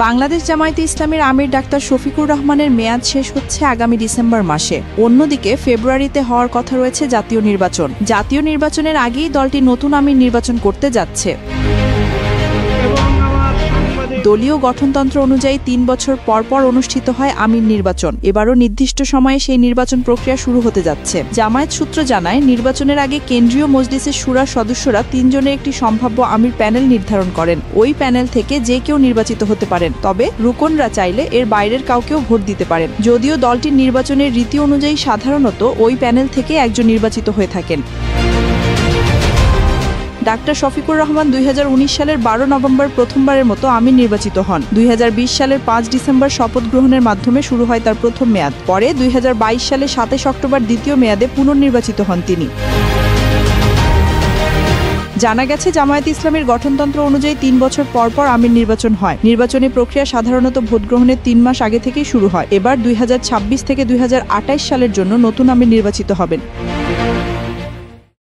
বাংলাদেশ জামায়াতে ইসলামীর আমির ডাক্তার শফিকুর রহমানের মেয়াদ শেষ হচ্ছে আগামী ডিসেম্বর মাসে। অন্যদিকে ফেব্রুয়ারিতে হওয়ার কথা রয়েছে জাতীয় নির্বাচন। জাতীয় নির্বাচনের আগেই দলটি নতুন আমির নির্বাচন করতে যাচ্ছে। দলীয় গঠনতন্ত্র অনুযায়ী ৩ বছর পর পর অনুষ্ঠিত হয় আমির নির্বাচন। এবারও নির্দিষ্ট সময়ে সেই নির্বাচন প্রক্রিয়া শুরু হতে যাচ্ছে। জামায়াত সূত্র জানায়, নির্বাচনের আগে কেন্দ্রীয় মজলিসের শুরার সদস্যরা ৩ জনের একটি সম্ভাব্য আমির প্যানেল নির্ধারণ করেন। ওই প্যানেল থেকে যে কেউ নির্বাচিত হতে পারেন, তবে রুকনরা চাইলে এর বাইরের কাউকেও ভোট দিতে পারেন। যদিও দলটির নির্বাচনের রীতি অনুযায়ী সাধারণত ওই প্যানেল থেকে একজন নির্বাচিত হয়ে থাকেন। ডাক্তার শফিকুর রহমান ২০১৯ সালের ১২ নভেম্বর প্রথমবারের মতো আমির নির্বাচিত হন। ২০২০ সালের ৫ ডিসেম্বর শপথ গ্রহণের মাধ্যমে শুরু হয় তার প্রথম মেয়াদ। পরে ২০২২ সালের ২৭ অক্টোবর দ্বিতীয় মেয়াদে পুনর্নির্বাচিত হন তিনি। জানা গেছে, জামায়াতে ইসলামীর গঠনতন্ত্র অনুযায়ী ৩ বছর পর পর আমির নির্বাচন হয়। নির্বাচনী প্রক্রিয়া সাধারণত ভোট গ্রহণের ৩ মাস আগে থেকেই শুরু হয়। এবার ২০২৬ থেকে ২০২৮ সালের জন্য নতুন আমির নির্বাচিত হবেন।